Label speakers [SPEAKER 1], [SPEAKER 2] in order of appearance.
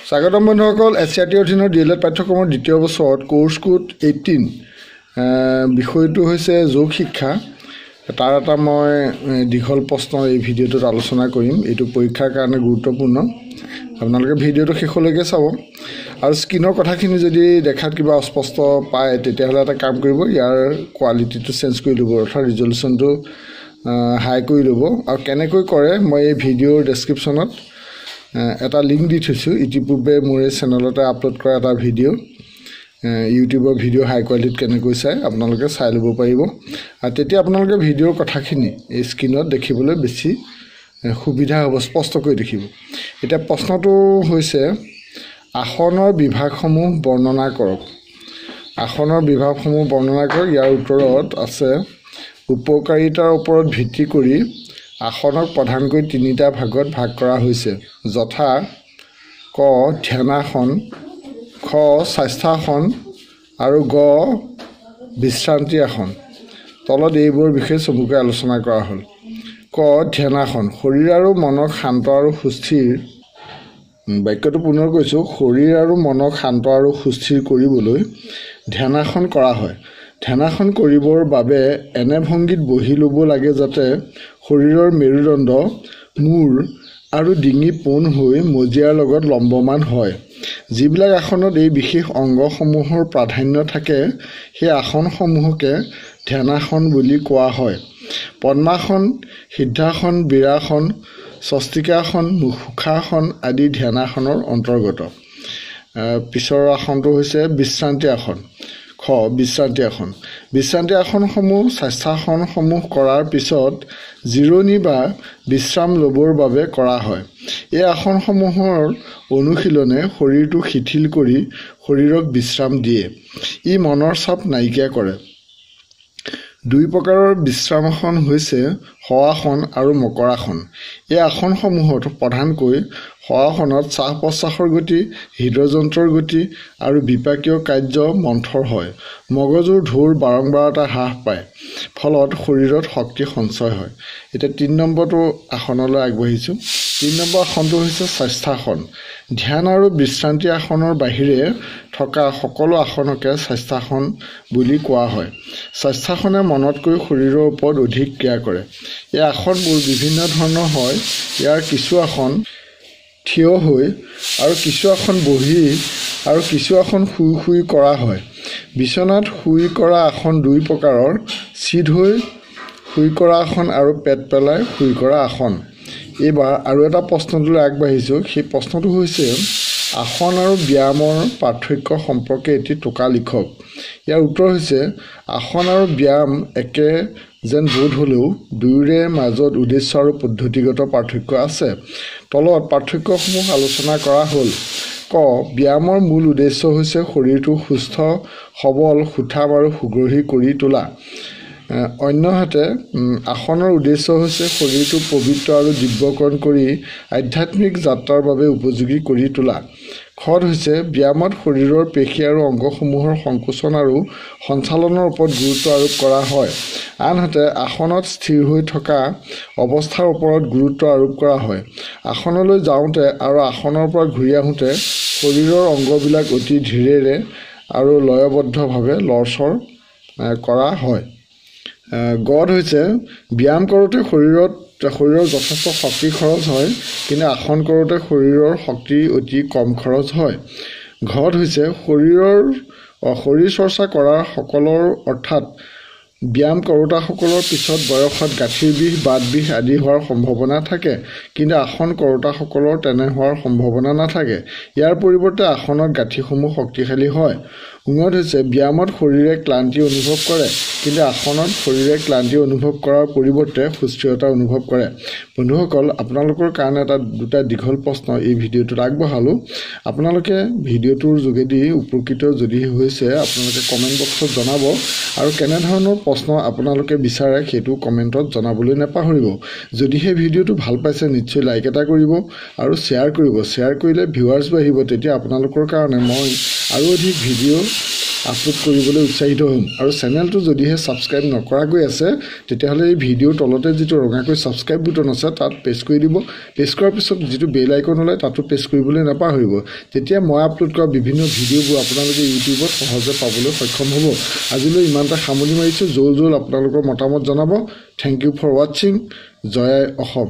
[SPEAKER 1] স্বাগতম বন্ধুসকল এছচিআৰটি অধীনৰ ডিএলএড পাঠ্যক্ৰমৰ দ্বিতীয় বছৰত কোৰ্ছ কোড 18 বিষয়টো হৈছে যোগ শিক্ষা। তাৰ এটা মই দীঘল প্ৰশ্ন এই ভিডিঅ'টোত আলোচনা কৰিম। এইটো পৰীক্ষাৰ কাৰণে গুৰুত্বপূৰ্ণ। আপোনালোকে ভিডিঅ'টো শেষলৈকে চাব আৰু স্ক্ৰীনৰ কথাখিনি যদি দেখাত কিবা অস্পষ্ট পায় তেতিয়াহ'লে এটা কাম কৰিব, ইয়াৰ কোৱালিটিটো চেঞ্জ কৰি ল'ব, অৰ্থাৎ ৰিজলিউশ্যনটো হাই কৰি ল'ব। আৰু কেনেকৈ কৰে মই এই ভিডিঅ'ৰ ডেছক্ৰিপশ্যনত এটা লিংক দি থৈছোঁ। ইতিপূৰ্বে মোৰ এই চেনেলতে আপলোড কৰা এটা ভিডিঅ' ইউটিউবৰ ভিডিঅ' হাই কোৱালিটিত কেনেকৈ চাই আপোনালোকে চাই ল'ব পাৰিব। আৰু তেতিয়া আপোনালোকে ভিডিঅ'ৰ কথাখিনি এই স্ক্ৰীনত দেখিবলৈ বেছি সুবিধা হ'ব, স্পষ্টকৈ দেখিব। এতিয়া প্ৰশ্নটো হৈছে আসনৰ বিভাগসমূহ বৰ্ণনা কৰক। আসনৰ বিভাগসমূহ বৰ্ণনা কৰক। ইয়াৰ উত্তৰত আছে উপকাৰিতাৰ ওপৰত ভিত্তি কৰি আসনক প্ৰধানকৈ তিনিটা ভাগত ভাগ কৰা হৈছে, যথা ক ধ্যানাসন, খ স্বাস্থ্যাসন আৰু গ বিশ্ৰান্তি আসন। তলত এইবোৰৰ বিষয়ে চমুকৈ আলোচনা কৰা হ'ল। ক ধ্যানাসন, শৰীৰ আৰু মনক শান্ত আৰু সুস্থিৰ, বাক্যটো পুনৰ কৈছোঁ, শৰীৰ আৰু মনক শান্ত আৰু সুস্থিৰ কৰিবলৈ ধ্যানাসন কৰা হয়। ধ্যানাসন কৰিবৰ বাবে এনে ভংগীত বহি ল'ব লাগে যাতে শৰীৰৰ মেৰুদণ্ড, মূৰ আৰু ডিঙি পোন হৈ মজিয়াৰ লগত লম্বমান হয়। যিবিলাক আসনত এই বিশেষ অংগসমূহৰ প্ৰাধান্য থাকে সেই আসনসমূহকে ধ্যানাসন বুলি কোৱা হয়। পদ্মাসন, সিদ্ধাসন, বীৰাসন, স্বস্তিকাসন, সুখাসন আদি ধ্যানাসনৰ অন্তৰ্গত। পিছৰ আসনটো হৈছে বিশ্ৰান্তি আসন। খ বিশ্ৰান্তি আসন। বিশ্ৰান্তি আসনসমূহ স্বাস্থ্যাসনসমূহ কৰাৰ পিছত জিৰণি বা বিশ্ৰাম ল'বৰ বাবে কৰা হয়। এই আসনসমূহৰ অনুশীলনে শৰীৰটো শিথিল কৰি শৰীৰক বিশ্ৰাম দিয়ে। ই মনৰ চাপ নাইকিয়া কৰে। দুই প্ৰকাৰৰ বিশ্ৰামাসন হৈছে শৱাসন আৰু মকৰাসন। এই আসনসমূহত প্ৰধানকৈ শৱাসনত শ্বাস প্ৰশ্বাসৰ গতি, হৃদযন্ত্ৰৰ গতি আৰু বিপাকীয় কাৰ্য মন্থৰ হয়। মগজুৰ ঢৌৰ বাৰম্বাৰতা হ্ৰাস পায়, ফলত শৰীৰত শক্তি সঞ্চয় হয়। এতিয়া ৩ নম্বৰটো আসনলৈ আগবাঢ়িছোঁ। ৩ নম্বৰ আসনটো হৈছে স্বাস্থ্যাসন। ধ্যান আৰু বিশ্ৰান্তি আসনৰ বাহিৰে থকা সকলো আসনকে স্বাস্থ্যাসন বুলি কোৱা হয়। স্বাস্থ্যাসনে মনতকৈ শৰীৰৰ ওপৰত অধিক ক্ৰিয়া কৰে। এই আসনবোৰ বিভিন্ন ধৰণৰ হয়। ইয়াৰ কিছু আসন থিয় হৈ আৰু কিছু আসন বহি আৰু কিছু আসন শুই শুই কৰা হয়। বিচনাত শুই কৰা আসন দুই প্ৰকাৰৰ, চিত হৈ শুই কৰা আসন আৰু পেট পেলাই শুই কৰা আসন। এইবাৰ আৰু এটা প্ৰশ্নটোলৈ আগবাঢ়িছোঁ। সেই প্ৰশ্নটো হৈছে আসন আৰু ব্যায়ামৰ পাৰ্থক্য সম্পৰ্কে এটি টোকা লিখক। ইয়াৰ উত্তৰ হৈছে আসন আৰু ব্যায়াম একে যেন বোধ হ'লেও দুয়োৰে মাজত উদ্দেশ্য আৰু পদ্ধতিগত পাৰ্থক্য আছে। তলত পাৰ্থক্যসমূহ আলোচনা কৰা হ'ল। ক ব্যায়ামৰ মূল উদ্দেশ্য হৈছে শৰীৰটো সুস্থ, সবল, সুঠাম আৰু সুগ্ৰহী কৰি তোলা। অন্যহাতে আসনৰ উদ্দেশ্য হৈছে শৰীৰটো পবিত্ৰ আৰু দিব্যকৰণ কৰি আধ্যাত্মিক যাত্ৰাৰ বাবে উপযোগী কৰি তোলা। খত হৈছে ব্যায়ামত শৰীৰৰ পেশী আৰু অংগসমূহৰ সংকোচন আৰু সঞ্চালনৰ ওপৰত গুৰুত্ব আৰোপ কৰা হয়। আনহাতে আসনত স্থিৰ হৈ থকা অৱস্থাৰ ওপৰত গুৰুত্ব আৰোপ কৰা হয়। আসনলৈ যাওঁতে আৰু আসনৰ পৰা ঘূৰি আহোঁতে শৰীৰৰ অংগবিলাক অতি ধীৰেৰে আৰু লয়বদ্ধভাৱে লৰচৰ কৰা হয়। গত হৈছে ব্যায়াম কৰোঁতে শৰীৰৰ যথেষ্ট শক্তি খৰচ হয়, কিন্তু আসন কৰোঁতে শৰীৰৰ শক্তি অতি কম খৰচ হয়। ঘত হৈছে শৰীৰ চৰ্চা কৰা সকলৰ অৰ্থাৎ ব্যায়াম কৰোঁতাসকলৰ পিছত বয়সত গাঁঠিৰ বিষ, বাত বিষ আদি হোৱাৰ সম্ভাৱনা থাকে, কিন্তু আসন কৰোঁতাসকলৰ তেনে হোৱাৰ সম্ভাৱনা নাথাকে। ইয়াৰ পৰিৱৰ্তে আসনত গাঁঠিসমূহ শক্তিশালী হয়। ঙত হৈছে ব্যায়ামত শৰীৰে ক্লান্তি অনুভৱ কৰে, কিন্তু আসনত শৰীৰে ক্লান্তি অনুভৱ কৰাৰ পৰিৱৰ্তে সুস্থিৰতা অনুভৱ কৰে। বন্ধুসকল, আপোনালোকৰ কাৰণে দুটা দীঘল প্ৰশ্ন এই ভিডিঅ'টোত আগবঢ়ালোঁ। আপোনালোকে ভিডিঅ'টোৰ যোগেদি উপকৃত যদি হৈছে আপোনালোকে কমেণ্ট বক্সত জনাব আৰু কেনেধৰণৰ প্ৰশ্ন আপোনালোকে বিচাৰে সেইটো কমেণ্টত জনাবলৈ নাপাহৰিব। যদিহে ভিডিঅ'টো ভাল পাইছে নিশ্চয় লাইক এটা কৰিব আৰু শ্বেয়াৰ কৰিব। শ্বেয়াৰ কৰিলে ভিউৱাৰ্ছ বাঢ়িব, তেতিয়া আপোনালোকৰ কাৰণে মই আৰু অধিক ভিডিঅ' আপলোড কৰিবলৈ উৎসাহিত হ'ম আৰু চেনেলটো যদিহে ছাবস্ক্ৰাইব নকৰাকৈ আছে তেতিয়াহ'লে এই ভিডিঅ'ৰ তলতে যিটো ৰঙাকৈ ছাবস্ক্ৰাইব বুটন আছে তাত প্ৰেছ কৰি দিব প্ৰেছ কৰাৰ পিছত যিটো বেল আইকন ওলায় তাতো প্ৰেছ কৰিবলৈ নাপাহৰিব তেতিয়া মই আপলোড কৰা বিভিন্ন ভিডিঅ'বোৰ আপোনালোকে ইউটিউবত সহজে পাবলৈ সক্ষম হ'ব আজিলৈ ইমানটা সামৰণি মাৰিছোঁ জল আপোনালোকৰ মতামত জনাব থ্যাংক ইউ ফৰ ৱাচিং জয় অসম